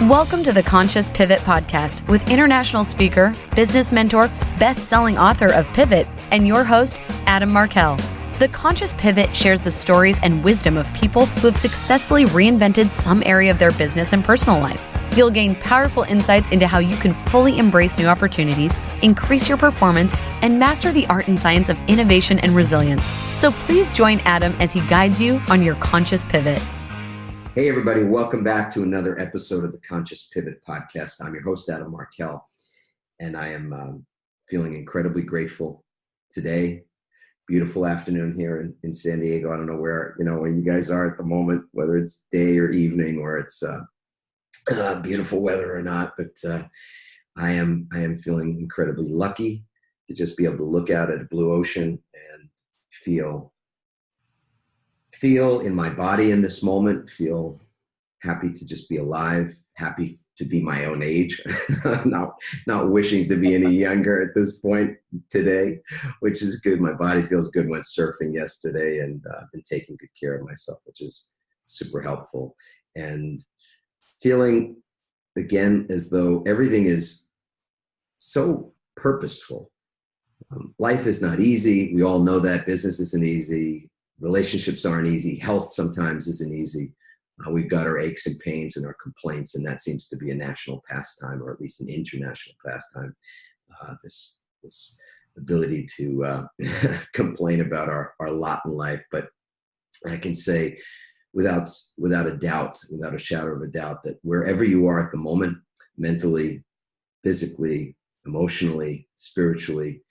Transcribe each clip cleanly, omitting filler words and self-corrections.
Welcome to the Conscious Pivot Podcast with international speaker, business mentor, best-selling author of Pivot, and your host, Adam Markell. The Conscious Pivot shares the stories and wisdom of people who have successfully reinvented some area of their business and personal life. You'll gain powerful insights into how you can fully embrace new opportunities, increase your performance, and master the art and science of innovation and resilience. So please join Adam as he guides you on your conscious pivot. Hey, everybody. Welcome back to another episode of the Conscious Pivot Podcast. I'm your host, Adam Markell, and I am feeling incredibly grateful today. Beautiful afternoon here in San Diego. I don't know where you guys are at the moment, whether it's day or evening, or it's beautiful weather or not, but I am feeling incredibly lucky to just be able to look out at a blue ocean and feel in my body in this moment, feel happy to just be alive, happy to be my own age, not wishing to be any younger at this point today, which is good. My body feels good. Went surfing yesterday and been taking good care of myself, which is super helpful. And feeling again as though everything is so purposeful. Life is not easy. We all know that. Business isn't easy. Relationships aren't easy. Health sometimes isn't easy. We've got our aches and pains and our complaints, and that seems to be a national pastime, or at least an international pastime. This ability to complain about our lot in life. But I can say without a doubt, without a shadow of a doubt, that wherever you are at the moment, mentally, physically, emotionally, spiritually,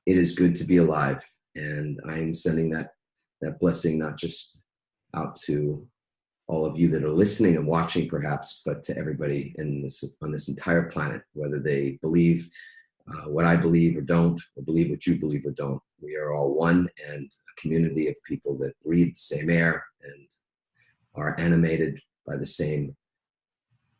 it is good to be alive. And I am sending that blessing not just out to all of you that are listening and watching perhaps, but to everybody on this entire planet, whether they believe what I believe or don't, or believe what you believe or don't. We are all one, and a community of people that breathe the same air and are animated by the same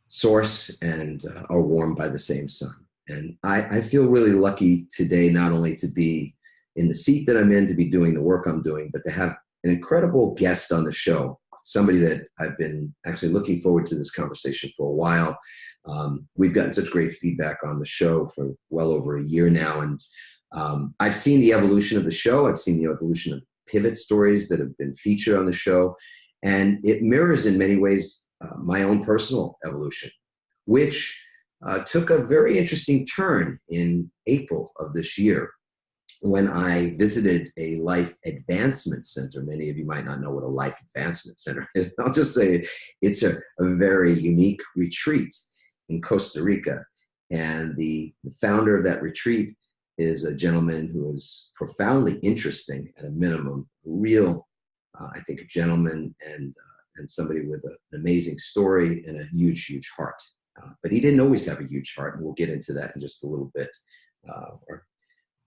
source and are warmed by the same sun. And I feel really lucky today, not only to be in the seat that I'm in, to be doing the work I'm doing, but to have an incredible guest on the show, somebody that I've been actually looking forward to this conversation for a while. We've gotten such great feedback on the show for well over a year now. And I've seen the evolution of the show. I've seen the evolution of pivot stories that have been featured on the show. And it mirrors in many ways my own personal evolution, which took a very interesting turn in April of this year, when I visited a life advancement center. Many of you might not know what a life advancement center is. I'll just say it's a very unique retreat in Costa Rica. And the founder of that retreat is a gentleman who is profoundly interesting, at a minimum, real, I think, a gentleman and somebody with an amazing story and a huge, huge heart. But he didn't always have a huge heart, and we'll get into that in just a little bit.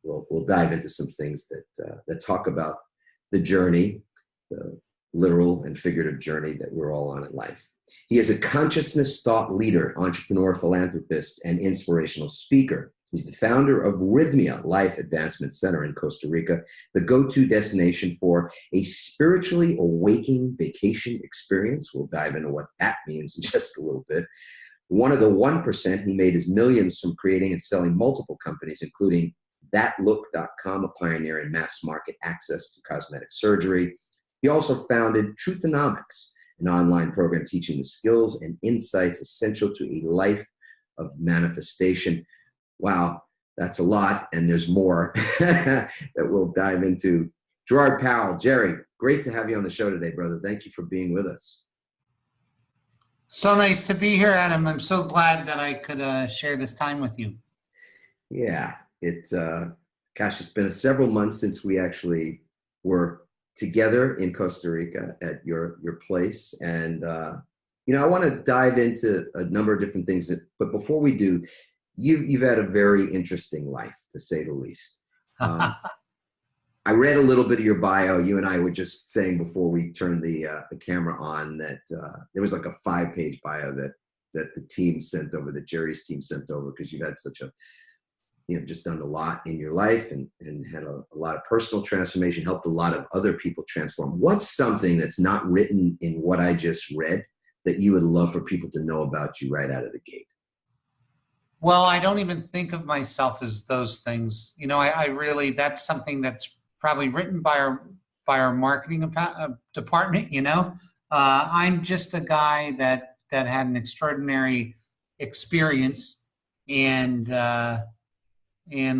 We'll dive into some things that talk about the journey, the literal and figurative journey that we're all on in life. He is a consciousness thought leader, entrepreneur, philanthropist, and inspirational speaker. He's the founder of Rythmia Life Advancement Center in Costa Rica, the go-to destination for a spiritually awakening vacation experience. We'll dive into what that means in just a little bit. One of the 1%, he made his millions from creating and selling multiple companies, including ThatLook.com, a pioneer in mass market access to cosmetic surgery. He also founded Truthonomics, an online program teaching the skills and insights essential to a life of manifestation. Wow, that's a lot, and there's more that we'll dive into. Gerard Powell, Jerry, great to have you on the show today, brother. Thank you for being with us. So nice to be here, Adam. I'm so glad that I could share this time with you. Yeah. It's been several months since we actually were together in Costa Rica at your place. And, I want to dive into a number of different things, but before we do, you've had a very interesting life, to say the least. I read a little bit of your bio. You and I were just saying before we turned the camera on that there was like a 5-page bio that the team sent over, that Jerry's team sent over, because you've had such a just done a lot in your life and had a lot of personal transformation, helped a lot of other people transform. What's something that's not written in what I just read that you would love for people to know about you right out of the gate? Well, I don't even think of myself as those things. You know, I really, that's something that's probably written by our marketing department, you know. I'm just a guy that had an extraordinary experience and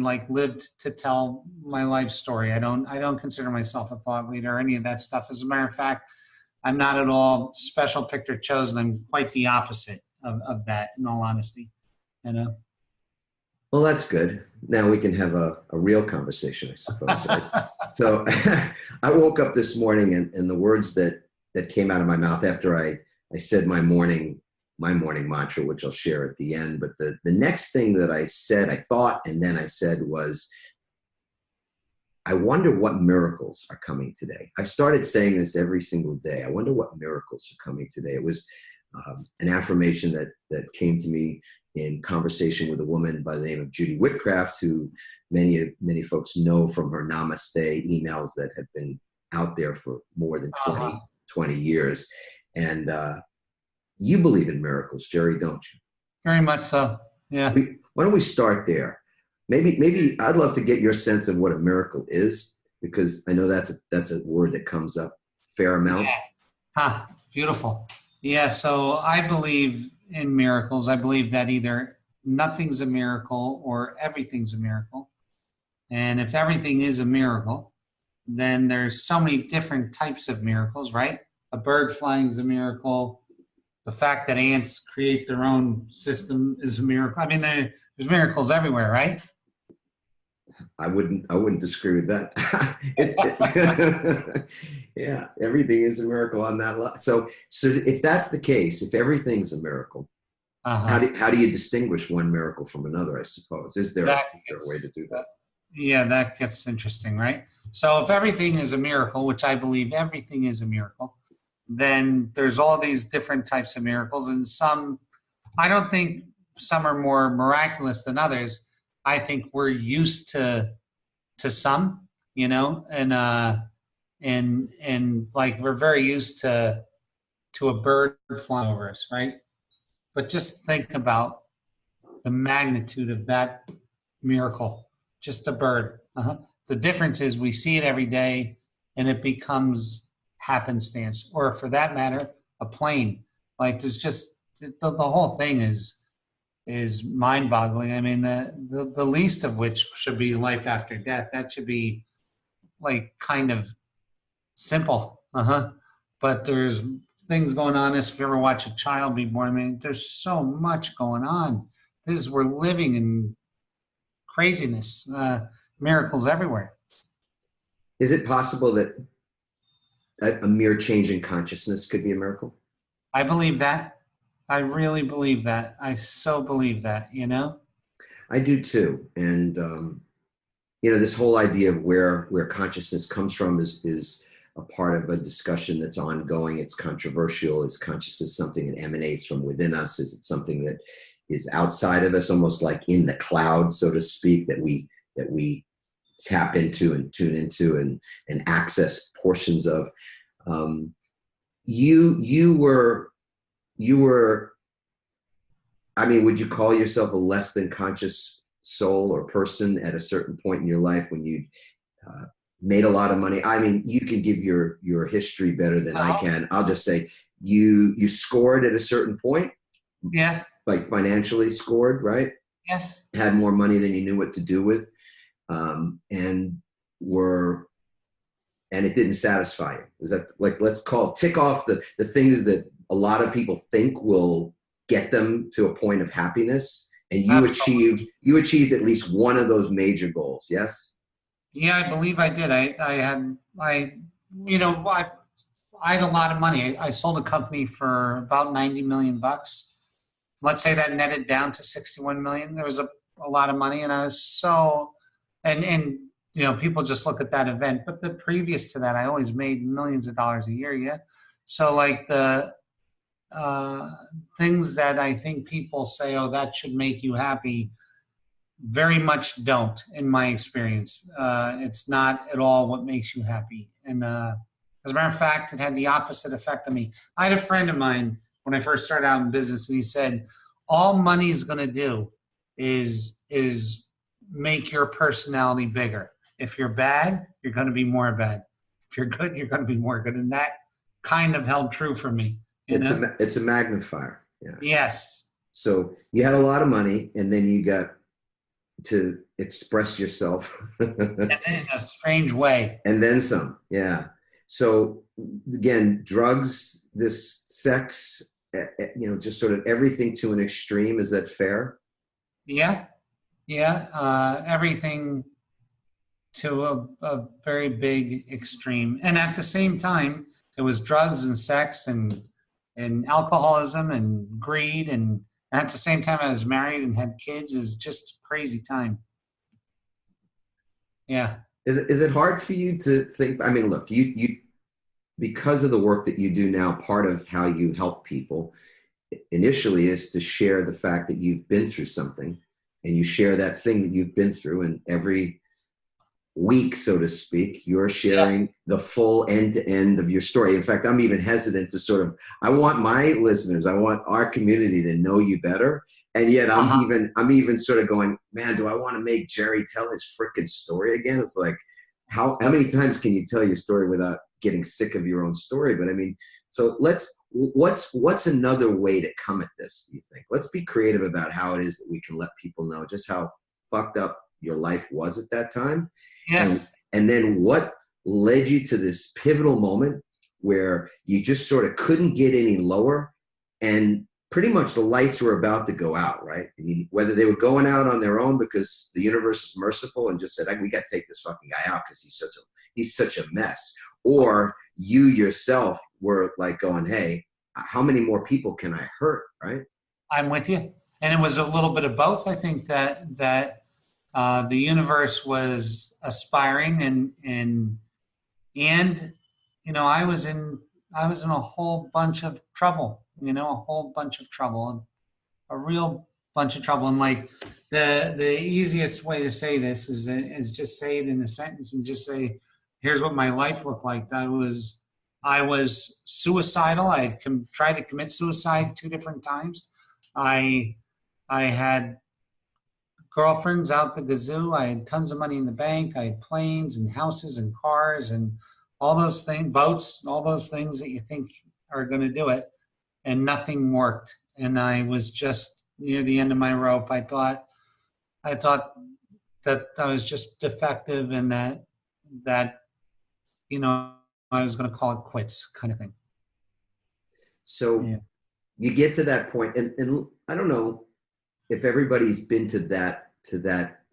like lived to tell my life story. I don't consider myself a thought leader or any of that stuff. As a matter of fact, I'm not at all special, picked, or chosen. I'm quite the opposite of that, in all honesty. You know? Well, that's good. Now we can have a real conversation, I suppose. Right? So I woke up this morning and the words that came out of my mouth after I said my morning mantra, which I'll share at the end. But the next thing that I said, I thought, and then I said was, I wonder what miracles are coming today. I've started saying this every single day. I wonder what miracles are coming today. It was an affirmation that came to me in conversation with a woman by the name of Judy Whitcraft, who many folks know from her Namaste emails that have been out there for more than 20 years. And you believe in miracles, Jerry, don't you? Very much so. Yeah. Why don't we start there? Maybe I'd love to get your sense of what a miracle is, because I know that's a word that comes up a fair amount. Yeah. Beautiful. Yeah. So I believe in miracles. I believe that either nothing's a miracle or everything's a miracle. And if everything is a miracle, then there's so many different types of miracles, right? A bird flying is a miracle. The fact that ants create their own system is a miracle. I mean, there's miracles everywhere, right? I wouldn't disagree with that. Yeah, everything is a miracle on that level. So if that's the case, if everything's a miracle, how do you distinguish one miracle from another, I suppose? Is there a way to do that? Yeah, that gets interesting, right? So if everything is a miracle, which I believe everything is a miracle, then there's all these different types of miracles, and I don't think some are more miraculous than others. I think we're used to some, you know, and like we're very used to a bird flying over us, right? But just think about the magnitude of that miracle, just a bird. The difference is we see it every day and it becomes happenstance, or for that matter, a plane. Like there's just, the whole thing is mind-boggling. I mean, the least of which should be life after death. That should be like kind of simple. But there's things going on. If you ever watch a child be born, I mean, there's so much going on. We're living in craziness, miracles everywhere. Is it possible that a mere change in consciousness could be a miracle? I believe that. I really believe that. I so believe that, you know? I do too. And, you know, this whole idea of where consciousness comes from is a part of a discussion that's ongoing. It's controversial. Is consciousness something that emanates from within us? Is it something that is outside of us, almost like in the cloud, so to speak, that we tap into and tune into and access portions of? You were, I mean, would you call yourself a less than conscious soul or person at a certain point in your life when you made a lot of money? I mean, you can give your history better than I can. I'll just say you scored at a certain point. Yeah. Like financially scored, right? Yes. Had more money than you knew what to do with. And it didn't satisfy you. Is that like, tick off the things that a lot of people think will get them to a point of happiness, and you achieved at least one of those major goals. Yes. Yeah, I believe I did. I had a lot of money. I sold a company for about $90 million. Let's say that netted down to 61 million. There was a lot of money, and I was so, and you know, people just look at that event, but the previous to that, I always made millions of dollars a year. Yeah. So like the things that I think people say, oh, that should make you happy, very much don't, in my experience. It's not at all what makes you happy. And as a matter of fact, it had the opposite effect on me. I had a friend of mine when I first started out in business, and he said, all money is going to do is make your personality bigger. If you're bad, you're going to be more bad. If you're good, you're going to be more good. And that kind of held true for me. It's a magnifier. Yeah. Yes. So you had a lot of money, and then you got to express yourself. And in a strange way. And then some. Yeah. So again, drugs, this sex, just sort of everything to an extreme. Is that fair? Yeah. Yeah. Everything to a very big extreme. And at the same time, it was drugs and sex and alcoholism and greed. And at the same time, I was married and had kids. It was just a crazy time. Yeah. Is it hard for you to think? I mean, look, you because of the work that you do now, part of how you help people initially is to share the fact that you've been through something, and you share that thing that you've been through, and every week, so to speak, you're sharing the full end-to-end of your story. In fact, I'm even hesitant to I want my listeners, I want our community to know you better. And yet I'm even sort of going, man, do I want to make Jerry tell his freaking story again? It's like, how many times can you tell your story without getting sick of your own story? But I mean, so what's another way to come at this, do you think? Let's be creative about how it is that we can let people know just how fucked up your life was at that time. Yes. And then what led you to this pivotal moment where you just sort of couldn't get any lower, and pretty much the lights were about to go out, right? I mean, whether they were going out on their own because the universe is merciful and just said, we got to take this fucking guy out because he's such a mess. Or you yourself were like going, hey, how many more people can I hurt, right? I'm with you. And it was a little bit of both. I think that the universe was aspiring, and I was in a whole bunch of trouble, a real bunch of trouble. And like the easiest way to say this is just say it in a sentence and just say, here's what my life looked like. I was suicidal. I had tried to commit suicide 2 different times. I had girlfriends out the gazoo. I had tons of money in the bank. I had planes and houses and cars and all those things, boats, all those things that you think are going to do it. And nothing worked. And I was just near the end of my rope. I thought that I was just defective, and that I was going to call it quits, kind of thing. So you get to that point, and I don't know if everybody's been to that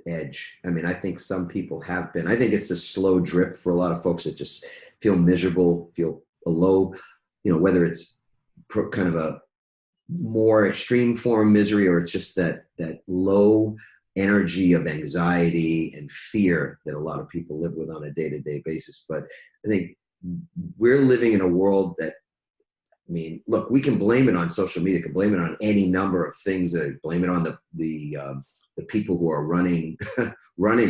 edge. I mean, I think some people have been. I think it's a slow drip for a lot of folks that just feel miserable, feel a low, whether it's kind of a more extreme form of misery, or it's just that low energy of anxiety and fear that a lot of people live with on a day-to-day basis. But I think we're living in a world that, I mean, look, we can blame it on social media, can blame it on any number of things, blame it on the people who are running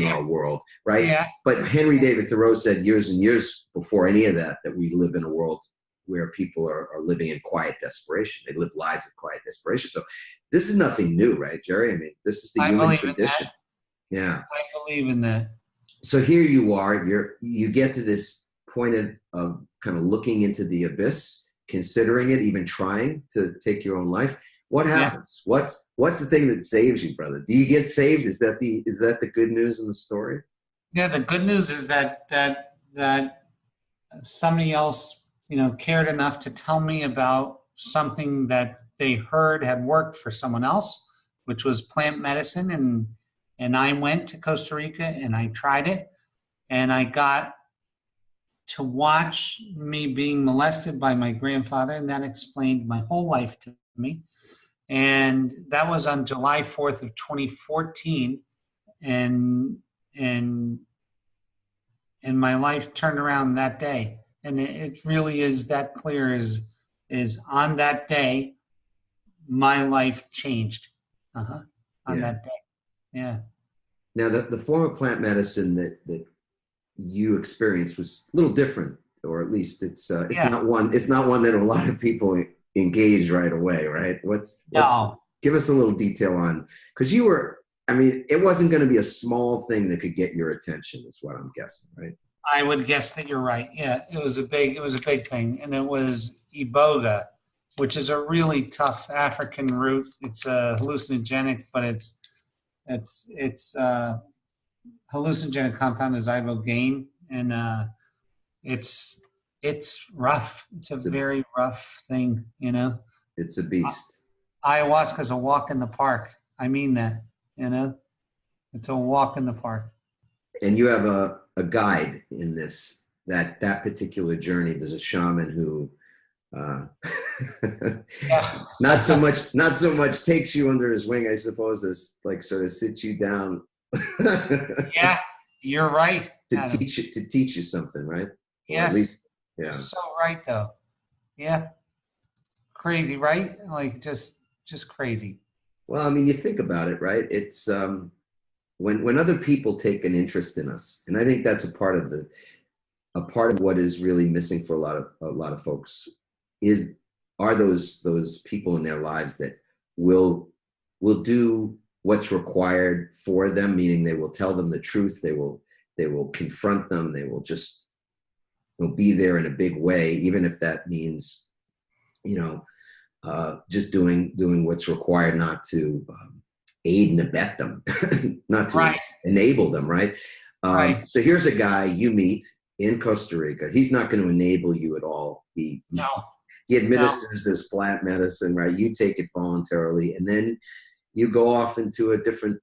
our world, right? Yeah. But Henry David Thoreau said years and years before any of that we live in a world where people are living in quiet desperation. They live lives of quiet desperation. So this is nothing new, right, Jerry? I mean, this is the human condition. Yeah. I believe in that. So here you are, you get to this point of kind of looking into the abyss, considering it, even trying to take your own life. What happens? Yeah. What's the thing that saves you, brother? Do you get saved? Is that the good news in the story? Yeah, the good news is that somebody else, cared enough to tell me about something that they heard had worked for someone else, which was plant medicine. And I went to Costa Rica and I tried it, and I got to watch me being molested by my grandfather, and that explained my whole life to me. And that was on July 4th of 2014. And my life turned around that day. And it really is that clear, is on that day, my life changed on that day. Yeah. Now, the form of plant medicine that you experienced was a little different, or at least it's not one that a lot of people engaged right away, right? No. Give us a little detail on, because you were, I mean, it wasn't going to be a small thing that could get your attention, is what I'm guessing, right? I would guess that you're right. Yeah, it was a big thing, and it was iboga, which is a really tough African root. It's hallucinogenic, but its hallucinogenic compound is ibogaine, and it's rough. It's a very rough thing, you know. It's a beast. Ayahuasca is a walk in the park. I mean that, you know. It's a walk in the park. And you have a guide in this, that particular journey. There's a shaman who not so much takes you under his wing, I suppose, as like sort of sits you down. Yeah, you're right. To teach you something, right? Yes. At least, yeah. You're so right, though. Yeah. Crazy, right? Like just crazy. Well, I mean, you think about it, right? It's when other people take an interest in us, and I think that's a part of what is really missing for a lot of folks are those people in their lives that will do what's required for them, meaning they will tell them the truth, they will confront them, they will be there in a big way, even if that means, you know, just doing what's required, not to aid and abet them, not to enable them, right? Right. So here's a guy you meet in Costa Rica. He's not going to enable you at all. He administers this plant medicine, right? You take it voluntarily, and then you go off into a different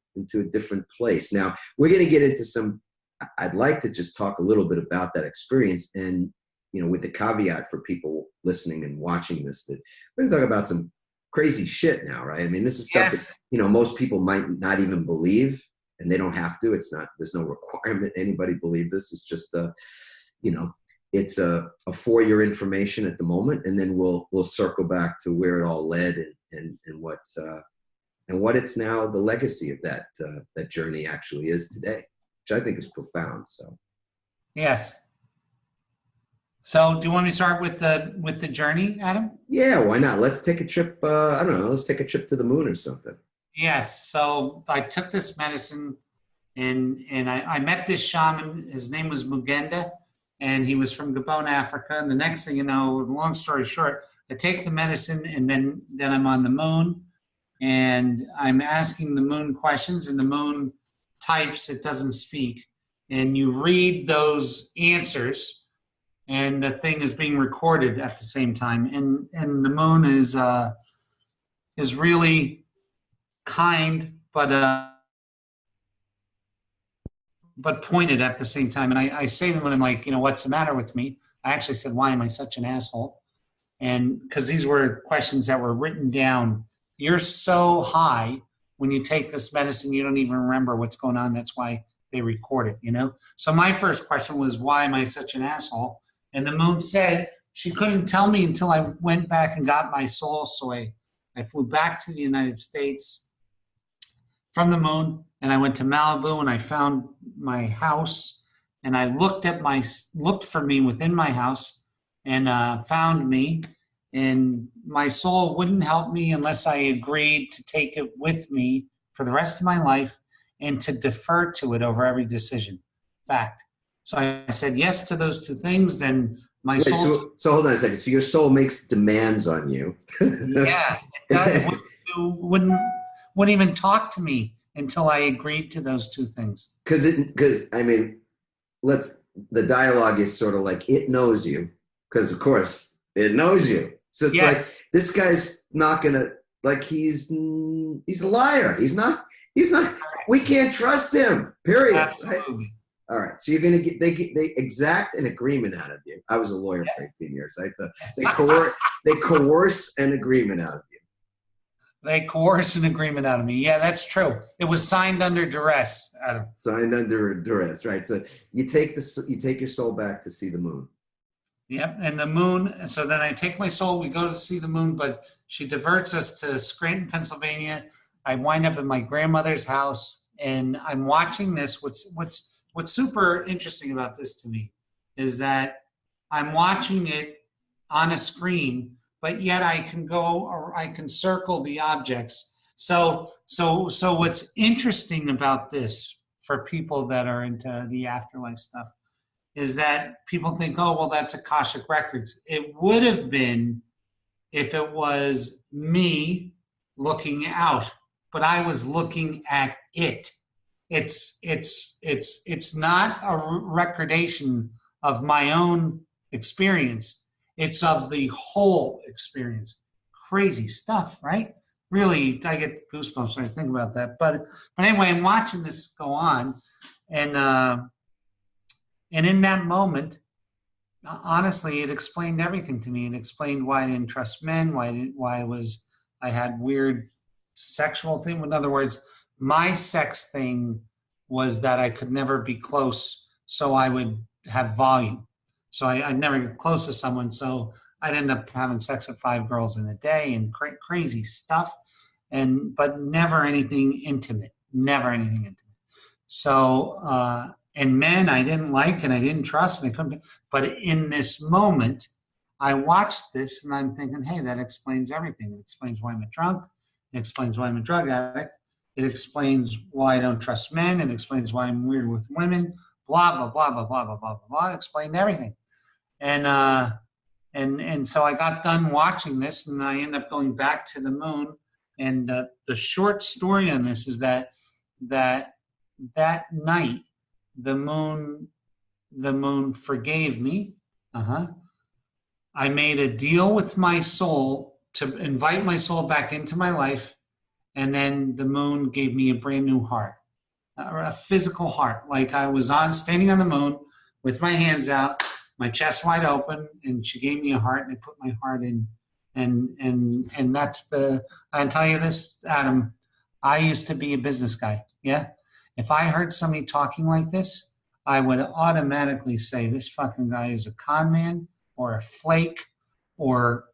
place. Now, we're going to get into I'd like to just talk a little bit about that experience, and, you know, with the caveat for people listening and watching this, that we're going to talk about some crazy shit now, right? I mean, this is stuff that, you know, most people might not even believe, and they don't have to. There's no requirement anybody believe this. It's just you know, it's for your information at the moment, and then we'll circle back to where it all led and what it's now, the legacy of that journey actually is today, which I think is profound. So yes. So do you want me to start with the journey, Adam? Yeah, why not? Let's take a trip. I don't know. Let's take a trip to the moon or something. Yes. So I took this medicine, and I met this shaman. His name was Mugenda, and he was from Gabon, Africa. And the next thing you know, long story short, I take the medicine, and then I'm on the moon, and I'm asking the moon questions, and the moon types, it doesn't speak. And you read those answers, and the thing is being recorded at the same time. And the moon is really kind, but pointed at the same time. And I say to them, I'm like, you know, what's the matter with me? I actually said, why am I such an asshole? And because these were questions that were written down. You're so high when you take this medicine, you don't even remember what's going on. That's why they record it, you know? So my first question was, why am I such an asshole? And the moon said she couldn't tell me until I went back and got my soul. So I flew back to the United States from the moon, and I went to Malibu, and I found my house, and I looked for me within my house, and found me. And my soul wouldn't help me unless I agreed to take it with me for the rest of my life and to defer to it over every decision. Fact. So I said yes to those two things. Then my soul. So hold on a second. So your soul makes demands on you. Yeah. It wouldn't even talk to me until I agreed to those two things. Because I mean, the dialogue is sort of like, it knows you, because of course it knows you. So it's like, this guy's not gonna, like, he's a liar. He's not. We can't trust him. Period. Absolutely. Right? All right. So you're gonna get they exact an agreement out of you. I was a lawyer for 18 years, right? So they coerce an agreement out of you. They coerce an agreement out of me. Yeah, that's true. It was signed under duress, Adam. Signed under duress, right? So you take your soul back to see the moon. Yep, and the moon. So then I take my soul. We go to see the moon, but she diverts us to Scranton, Pennsylvania. I wind up in my grandmother's house, and I'm watching this. What's super interesting about this to me is that I'm watching it on a screen, but yet I can go, or I can circle the objects. So what's interesting about this for people that are into the afterlife stuff is that people think, oh, well, that's Akashic Records. It would have been if it was me looking out, but I was looking at it. It's not a recordation of my own experience. It's of the whole experience. Crazy stuff, right? Really, I get goosebumps when I think about that. But anyway, I'm watching this go on, and in that moment, honestly, it explained everything to me. It explained why I didn't trust men, why I had weird sexual thing. In other words, my sex thing was that I could never be close, so I would have volume. So I'd never get close to someone, so I'd end up having sex with 5 girls in a day and crazy stuff, but never anything intimate. Never anything intimate. So, and men I didn't like and I didn't trust and I couldn't. But in this moment, I watched this and I'm thinking, hey, that explains everything. It explains why I'm a drunk. It explains why I'm a drug addict. It explains why I don't trust men. It explains why I'm weird with women. Blah, blah, blah, blah, blah, blah, blah, blah, blah. It explained everything. And so I got done watching this and I ended up going back to the moon. And the short story on this is that night, the moon forgave me. I made a deal with my soul to invite my soul back into my life, and then the moon gave me a brand new heart, a physical heart. Like I was standing on the moon with my hands out, my chest wide open, and she gave me a heart, and I put my heart in, and that's I'll tell you this, Adam, I used to be a business guy, yeah? If I heard somebody talking like this, I would automatically say this fucking guy is a con man or a flake or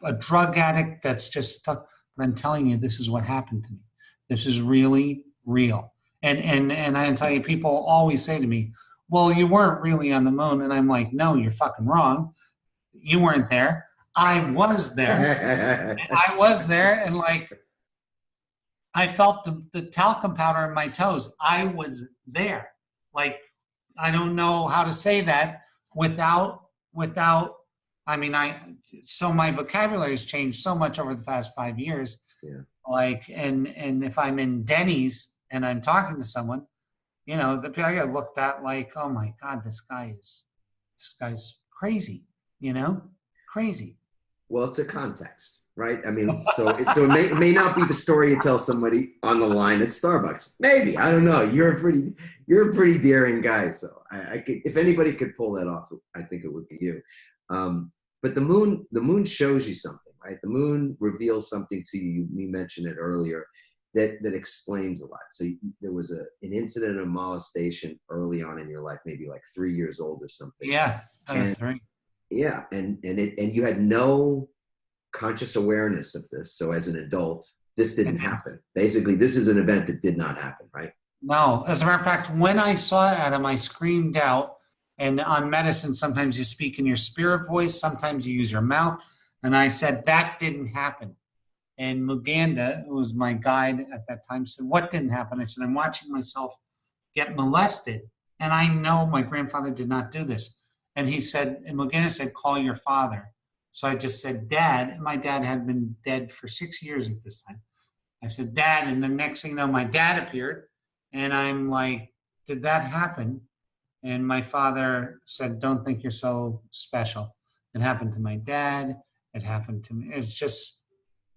a drug addict that's just stuck. But I'm telling you, this is what happened to me. This is really real. And I can tell you, people always say to me, well, you weren't really on the moon. And I'm like, no, you're fucking wrong. You weren't there. I was there. I was there, and like, I felt the talcum powder in my toes. I was there. Like, I don't know how to say that without, I mean, so my vocabulary has changed so much over the past 5 years. Yeah. Like, and if I'm in Denny's and I'm talking to someone, you know, I get looked at like, oh my God, this guy's crazy, you know, crazy. Well, it's a context, right? I mean, so it may not be the story you tell somebody on the line at Starbucks. Maybe, I don't know. You're a pretty daring guy. So I could, if anybody could pull that off, I think it would be you. But the moon shows you something, right? The moon reveals something to you. You mentioned it earlier, that explains a lot. So there was an incident of molestation early on in your life, maybe like 3 years old or something. Yeah, that was 3. Yeah, and you had no conscious awareness of this. So as an adult, this didn't happen. Basically, this is an event that did not happen, right? No. As a matter of fact, when I saw Adam, I screamed out. And on medicine, sometimes you speak in your spirit voice, sometimes you use your mouth. And I said, that didn't happen. And Muganda, who was my guide at that time, said, what didn't happen? I said, I'm watching myself get molested. And I know my grandfather did not do this. And he said, and Muganda said, call your father. So I just said, Dad. And my dad had been dead for 6 years at this time. I said, Dad. And the next thing you know, my dad appeared. And I'm like, did that happen? And my father said, don't think you're so special. It happened to my dad. It happened to me. It's just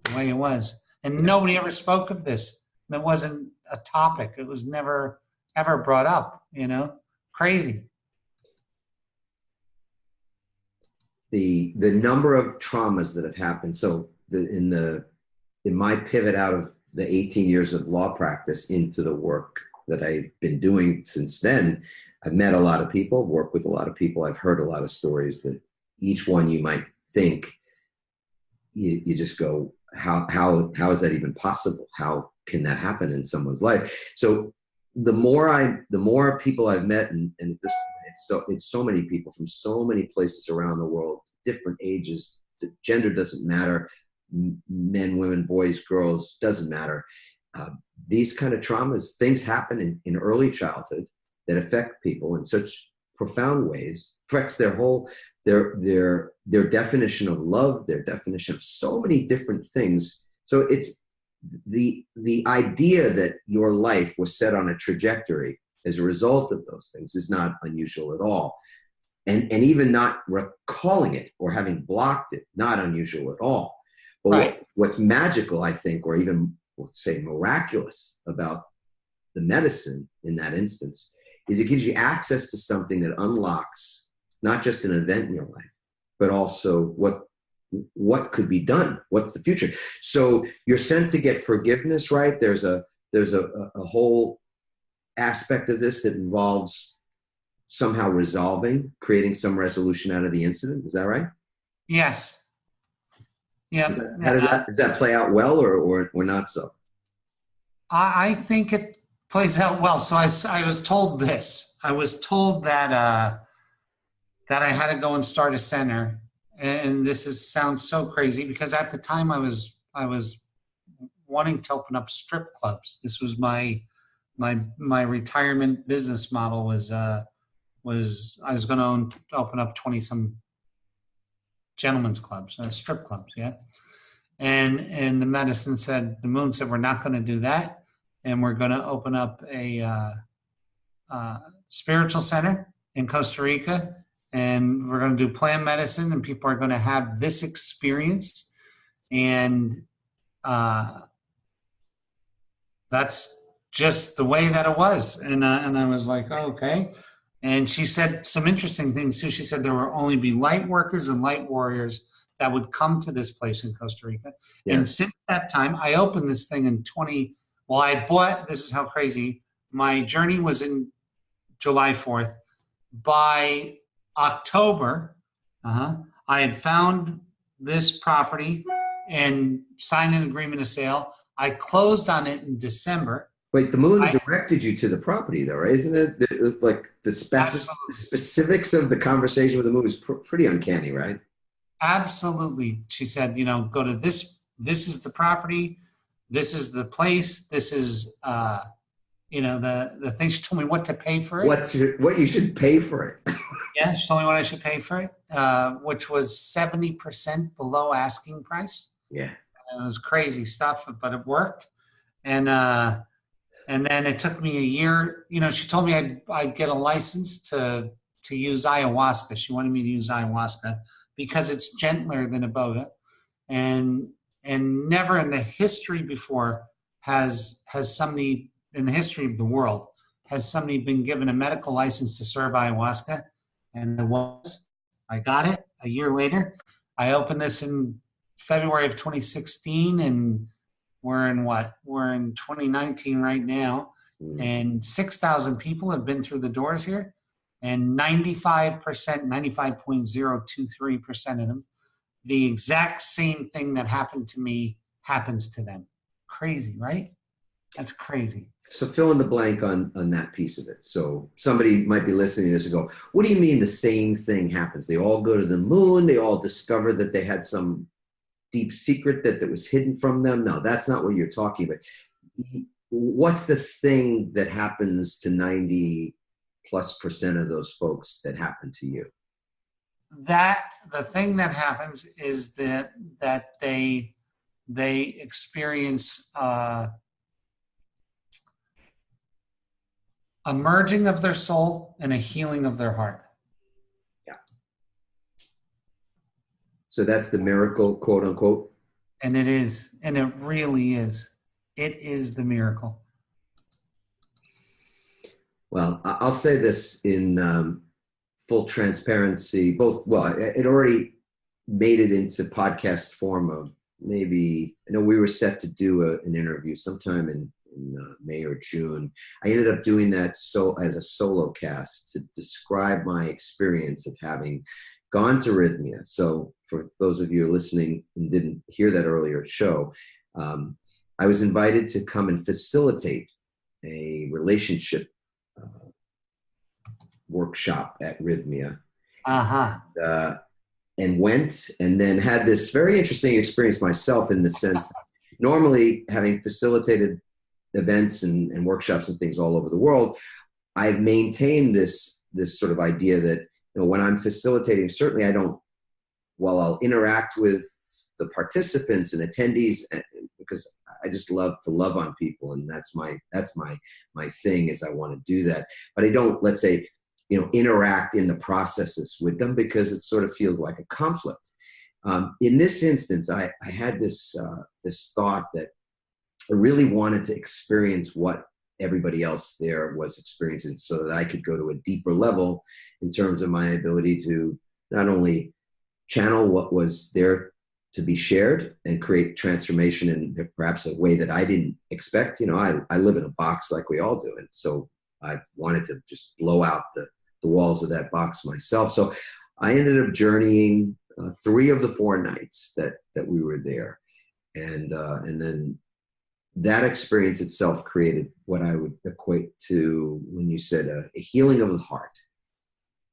the way it was. And nobody ever spoke of this. It wasn't a topic. It was never, ever brought up, you know? Crazy. The number of traumas that have happened. So in my pivot out of the 18 years of law practice into the work that I've been doing since then, I've met a lot of people, worked with a lot of people. I've heard a lot of stories that each one you might think, you just go, how is that even possible? How can that happen in someone's life? So the more people I've met, and at this point, it's so many people from so many places around the world, different ages, gender doesn't matter. Men, women, boys, girls, doesn't matter. These kind of traumas, things happen in early childhood that affect people in such profound ways, affects their whole, their definition of love, their definition of so many different things. So it's the idea that your life was set on a trajectory as a result of those things is not unusual at all. And even not recalling it or having blocked it, not unusual at all. But Right. what's magical, I think, or even we'll say miraculous about the medicine in that instance, is it gives you access to something that unlocks not just an event in your life, but also what could be done. What's the future? So you're sent to get forgiveness, right? There's a whole aspect of this that involves somehow resolving, creating some resolution out of the incident. Is that right? Yes. Yeah. Does that play out well or not so? I think it plays out well. So I was told this. I was told that that I had to go and start a center, and sounds so crazy because at the time I was wanting to open up strip clubs. This was my retirement business model was I was going to open up 20 some gentlemen's clubs, strip clubs, yeah. And the moon said we're not going to do that, and we're going to open up a spiritual center in Costa Rica, and we're going to do plant medicine, and people are going to have this experience, and that's just the way that it was. And I was like, oh, okay. And she said some interesting things too. She said there will only be light workers and light warriors that would come to this place in Costa Rica. Yeah. And since that time, I opened this thing in this is how crazy. My journey was in July 4th. By October, I had found this property and signed an agreement of sale. I closed on it in December. Wait, the moon directed you to the property, though, right? Isn't it? Like the specifics of the conversation with the moon is pretty uncanny, right? Absolutely. She said, go to this. This is the property. This is the place. This is, the thing. She told me what to pay for it. What you should pay for it. Yeah, she told me what I should pay for it, which was 70% below asking price. Yeah. It was crazy stuff, but it worked. And then it took me a year. She told me I'd get a license to use ayahuasca. She wanted me to use ayahuasca because it's gentler than iboga, and never in the history before has somebody in the history of the world has somebody been given a medical license to serve ayahuasca. And I got it a year later. I opened this in February of 2016, and we're in 2019 right now, and 6,000 people have been through the doors here, and 95.023% of them, the exact same thing that happened to me happens to them. Crazy, right? That's crazy. So fill in the blank on that piece of it. So somebody might be listening to this and go, what do you mean the same thing happens? They all go to the moon, they all discover that they had some deep secret that was hidden from them. No, that's not what you're talking about. What's the thing that happens to 90+% of those folks that happen to you? That the thing that happens is that they experience a merging of their soul and a healing of their heart. Yeah. So that's the miracle, quote unquote. And it is, and it really is. It is the miracle. Well, I'll say this in full transparency. It already made it into podcast form of maybe, we were set to do an interview sometime in May or June. I ended up doing that as a solo cast to describe my experience of having gone to Rythmia. So for those of you listening and didn't hear that earlier show, I was invited to come and facilitate a relationship workshop at Rythmia. and went, and then had this very interesting experience myself, in the sense that normally, having facilitated events and workshops and things all over the world, I've maintained this sort of idea that, when I'm facilitating, certainly while I'll interact with the participants and attendees, because I just love to love on people, and that's my thing, is I want to do that. But I don't, let's say, interact in the processes with them, because it sort of feels like a conflict. In this instance, I had this thought that I really wanted to experience what everybody else there was experiencing, so that I could go to a deeper level in terms of my ability to not only channel what was there to be shared and create transformation in perhaps a way that I didn't expect. I live in a box like we all do. And so I wanted to just blow out the walls of that box myself. So I ended up journeying 3 of the 4 nights that we were there. And then that experience itself created what I would equate to, when you said a healing of the heart.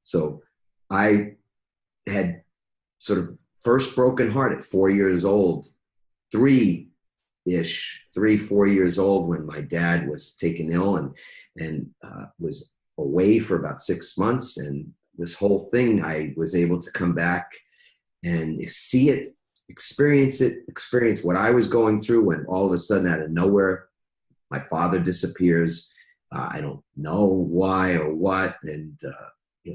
So I had sort of first broken heart at 4 years old, 4 years old, when my dad was taken ill and was away for about 6 months. And this whole thing, I was able to come back and see it, experience what I was going through, when all of a sudden, out of nowhere, my father disappears. I don't know why or what. And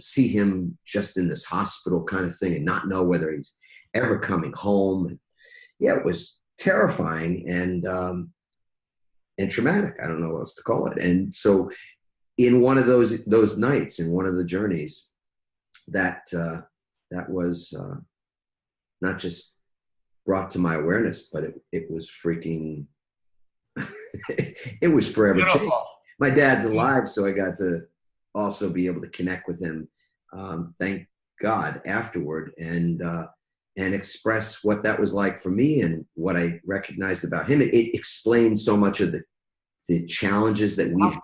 see him just in this hospital kind of thing, and not know whether he's ever coming home. And it was terrifying and traumatic. I don't know what else to call it. And so in one of those nights, in one of the journeys, that was not just brought to my awareness, but it was freaking, it was forever changed. My dad's alive, so I got to also be able to connect with him, thank God, afterward, and express what that was like for me and what I recognized about him. It explained so much of the challenges that we have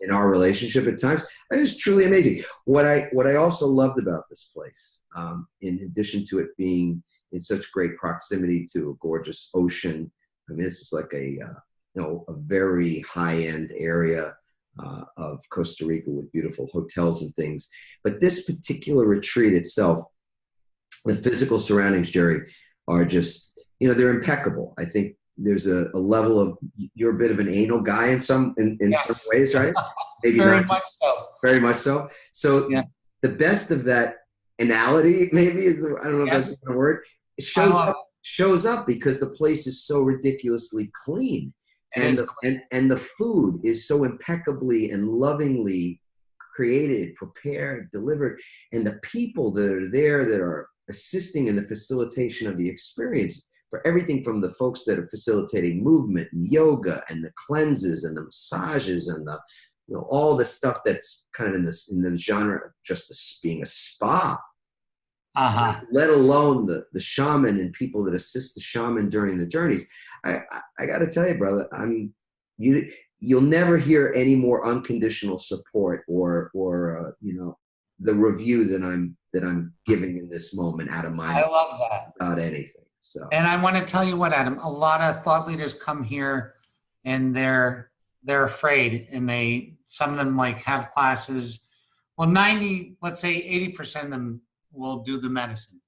in our relationship at times. It was truly amazing. What I also loved about this place, in addition to it being in such great proximity to a gorgeous ocean, I mean, this is like a very high-end area of Costa Rica with beautiful hotels and things. But this particular retreat itself, the physical surroundings, Jerry, are just, they're impeccable. I think there's a level of, you're a bit of an anal guy in some ways, right? Maybe very much so. Very much so. So the best of that anality, maybe, is, I don't know if that's the word. It shows up because the place is so ridiculously clean. And the food is so impeccably and lovingly created, prepared, delivered. And the people that are there that are assisting in the facilitation of the experience, for everything from the folks that are facilitating movement and yoga and the cleanses and the massages and the, all the stuff that's kind of in the genre of just being a spa. Let alone the shaman and people that assist the shaman during the journeys. I got to tell you, brother, you'll never hear any more unconditional support or the review that I'm giving in this moment out of my. I love that. About anything. So. And I want to tell you what, Adam. A lot of thought leaders come here, and they're afraid, and some of them have classes. Well, 80% of them will do the medicine,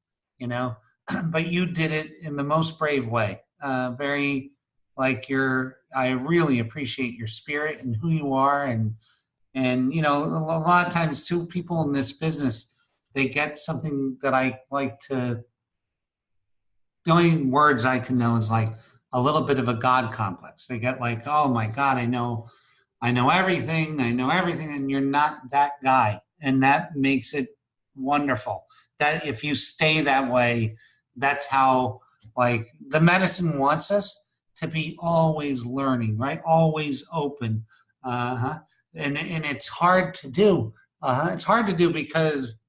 but you did it in the most brave way. Very I really appreciate your spirit and who you are. And a lot of times too, people in this business, they get something that I like to, the only words I can know is a little bit of a God complex. They get oh my God, I know everything. And you're not that guy. And that makes it wonderful. That if you stay that way, that's how the medicine wants us to be always learning, right? Always open. And it's hard to do. It's hard to do because,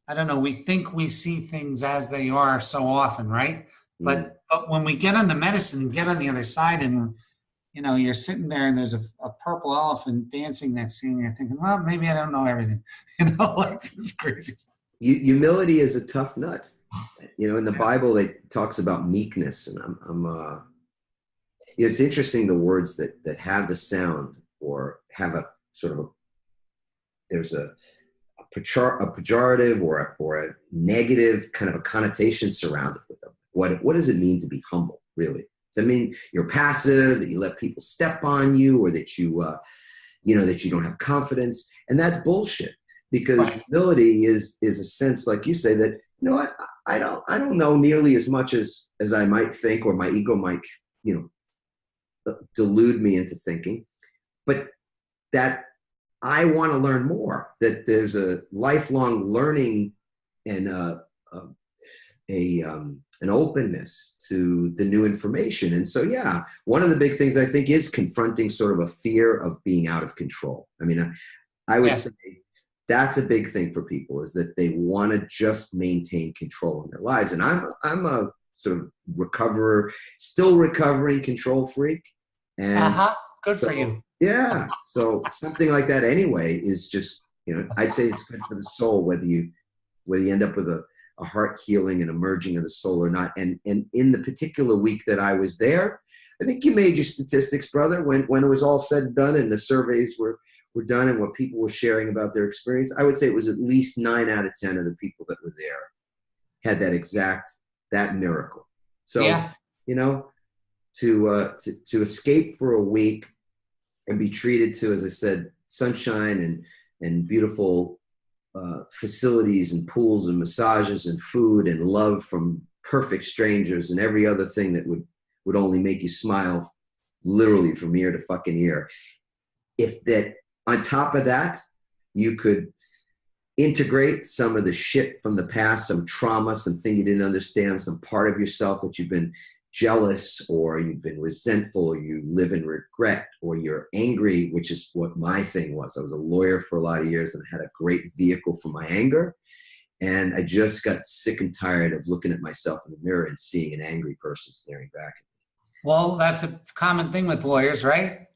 I don't know, we think we see things as they are so often, right? Mm. But when we get on the medicine and get on the other side and, you're sitting there and there's a purple elephant dancing next to you and you're thinking, well, maybe I don't know everything. It's crazy. Humility is a tough nut. You know, in the Bible, it talks about meekness, and it's interesting, the words that have the sound or have a sort of there's a pejorative or a negative kind of a connotation surrounded with them. What does it mean to be humble, really? Does it mean you're passive, that you let people step on you, or that you that you don't have confidence? And that's bullshit, because humility is a sense, like you say, that, you know what, I don't know nearly as much as I might think, or my ego might, delude me into thinking, but that I want to learn more, that there's a lifelong learning and an openness to the new information. And so, yeah, one of the big things I think is confronting sort of a fear of being out of control. I mean, I would say that's a big thing for people, is that they want to just maintain control in their lives. And I'm a sort of still recovering control freak. And good for you. Yeah. So something like that anyway is just, I'd say it's good for the soul, whether you end up with a heart healing and emerging of the soul or not. And in the particular week that I was there, I think you made your statistics, brother, when it was all said and done and the surveys were done and what people were sharing about their experience. I would say it was at least 9 out of 10 of the people that were there had that miracle. So, to escape for a week and be treated to, as I said, sunshine and beautiful facilities and pools and massages and food and love from perfect strangers and every other thing that would only make you smile, literally from ear to fucking ear. If that, on top of that, you could integrate some of the shit from the past, some trauma, something you didn't understand, some part of yourself that you've been jealous, or you've been resentful, or you live in regret, or you're angry, which is what my thing was. I was a lawyer for a lot of years and had a great vehicle for my anger. And I just got sick and tired of looking at myself in the mirror and seeing an angry person staring back at me. Well, that's a common thing with lawyers, right?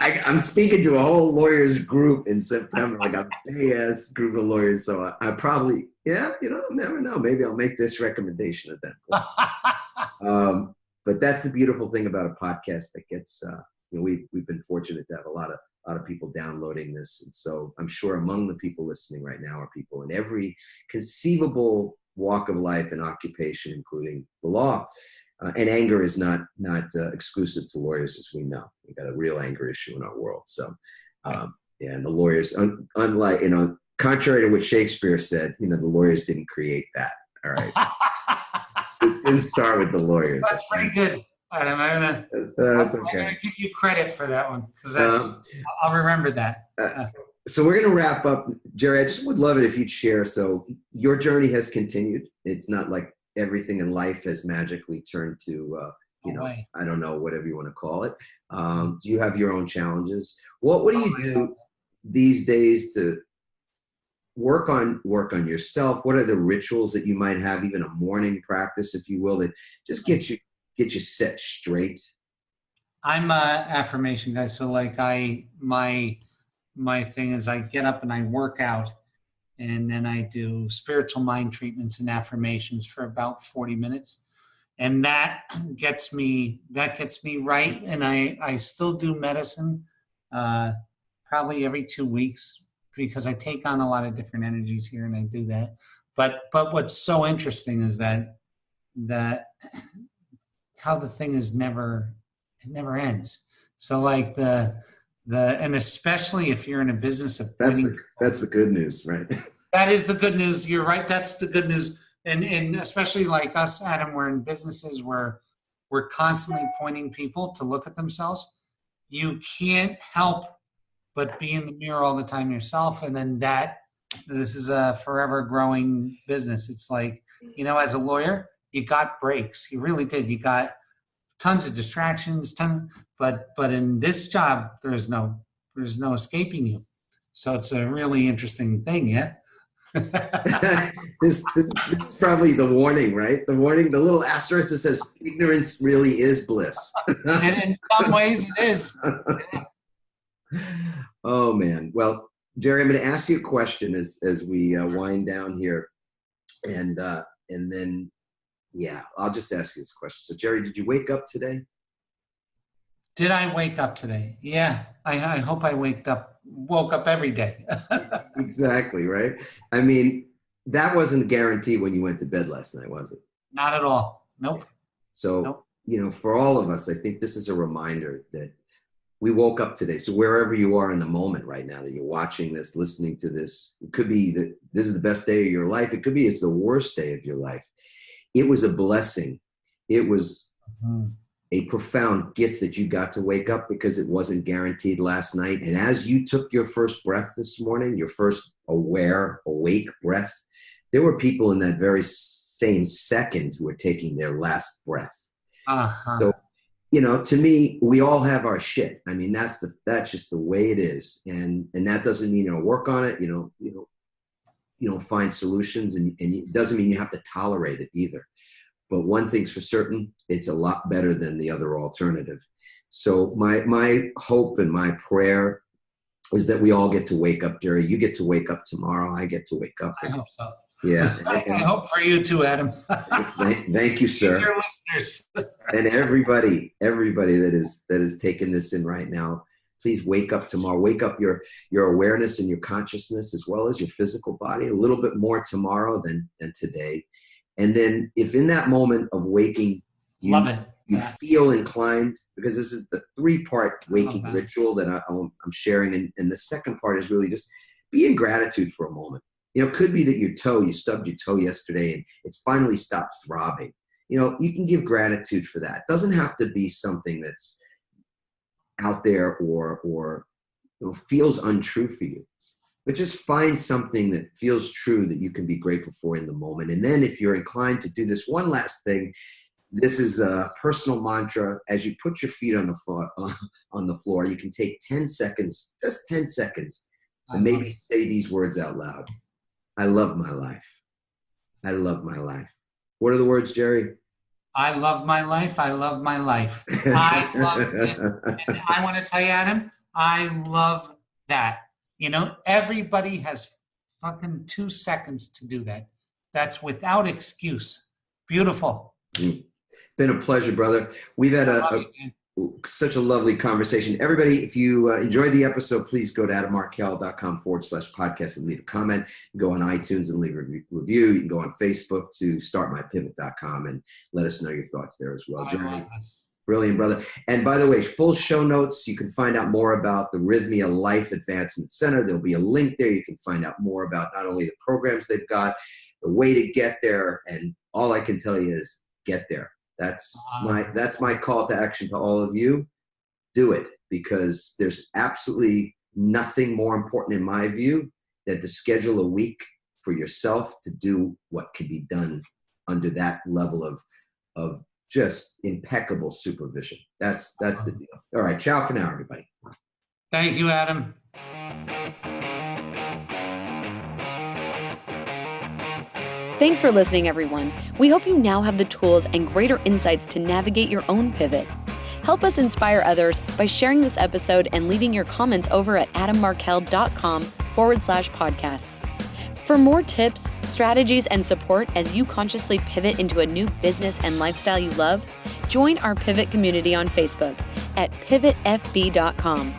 I'm speaking to a whole lawyers group in September, like a big-ass group of lawyers. So I probably, never know. Maybe I'll make this recommendation of them. But that's the beautiful thing about a podcast that gets, we've been fortunate to have a lot of people downloading this. And so I'm sure among the people listening right now are people in every conceivable walk of life and occupation, including the law. And anger is not exclusive to lawyers, as we know. We've got a real anger issue in our world. So, and the lawyers, unlike, contrary to what Shakespeare said, the lawyers didn't create that. All right. It didn't start with the lawyers. That's pretty good, Adam. I'm gonna give you credit for that one, because I'll remember that. So we're going to wrap up. Jerry, I just would love it if you'd share. So your journey has continued. It's not like everything in life has magically turned to, I don't know, whatever you want to call it. You have your own challenges. What do you do these days to work on yourself? What are the rituals that you might have, even a morning practice, if you will, that just get you set straight? I'm a affirmation guy. So like my thing is I get up and I work out. And then I do spiritual mind treatments and affirmations for about 40 minutes. And that gets me right. And I still do medicine probably every 2 weeks, because I take on a lot of different energies here and I do that. But what's so interesting is that how the thing is it never ends. So like and especially if you're in a business of that's the good news, right? That is the good news. You're right. That's the good news. And especially like us, Adam, we're in businesses where we're constantly pointing people to look at themselves. You can't help but be in the mirror all the time yourself. And then this is a forever growing business. It's like, as a lawyer, you got breaks. You really did. You got tons of distractions, but in this job, there's no escaping you. So it's a really interesting thing, yeah. This is probably the warning, right? The little asterisk that says ignorance really is bliss. And in some ways it is. Oh man. Well, Jerry, I'm going to ask you a question as we wind down here, and then I'll just ask you this question. So, Jerry, did you wake up today? Did I wake up today? Yeah, I hope I woke up every day. Exactly, right? I mean, that wasn't a guarantee when you went to bed last night, was it? Not at all. Nope. So, Nope. For all of us, I think this is a reminder that we woke up today. So wherever you are in the moment right now that you're watching this, listening to this, it could be that this is the best day of your life. It could be it's the worst day of your life. It was a blessing. It was a profound gift that you got to wake up because it wasn't guaranteed last night. And as you took your first breath this morning, your first awake breath, there were people in that very same second who were taking their last breath. So, to me, we all have our shit. I mean, that's just the way it is. And that doesn't mean, work on it, find solutions, and it doesn't mean you have to tolerate it either. But one thing's for certain, it's a lot better than the other alternative. So my hope and my prayer is that we all get to wake up, Jerry. You get to wake up tomorrow. I get to wake up. I hope so. Yeah. I hope for you too, Adam. Thank you, sir. Your listeners. And everybody that is taking this in right now, please wake up tomorrow. Wake up your awareness and your consciousness as well as your physical body a little bit more tomorrow than today. And then if in that moment of waking, you feel inclined, because this is the 3-part waking ritual that I'm sharing. And the second part is really just be in gratitude for a moment. It could be that you stubbed your toe yesterday and it's finally stopped throbbing. You can give gratitude for that. It doesn't have to be something that's out there or feels untrue for you. But just find something that feels true that you can be grateful for in the moment. And then if you're inclined to do this one last thing, this is a personal mantra. As you put your feet on the floor, you can take 10 seconds, just 10 seconds, and maybe say these words out loud. I love my life. I love my life. What are the words, Jerry? I love my life. I love my life. I love it. And I want to tell you, Adam, I love that. Everybody has fucking 2 seconds to do that. That's without excuse. Beautiful. Been a pleasure, brother. We've had such a lovely conversation. Everybody, if you enjoyed the episode, please go to adammarkel.com/podcast and leave a comment. Go on iTunes and leave a review. You can go on Facebook to startmypivot.com and let us know your thoughts there as well. Jerry, brilliant, brother. And by the way, full show notes, you can find out more about the Rythmia Life Advancement Center. There'll be a link there. You can find out more about not only the programs they've got, the way to get there, and all I can tell you is get there. That's my call to action to all of you. Do it, because there's absolutely nothing more important in my view than to schedule a week for yourself to do what can be done under that level of just impeccable supervision. That's the deal. All right. Ciao for now, everybody. Thank you, Adam. Thanks for listening, everyone. We hope you now have the tools and greater insights to navigate your own pivot. Help us inspire others by sharing this episode and leaving your comments over at adammarkel.com/podcasts. For more tips, strategies, and support as you consciously pivot into a new business and lifestyle you love, join our Pivot community on Facebook at pivotfb.com.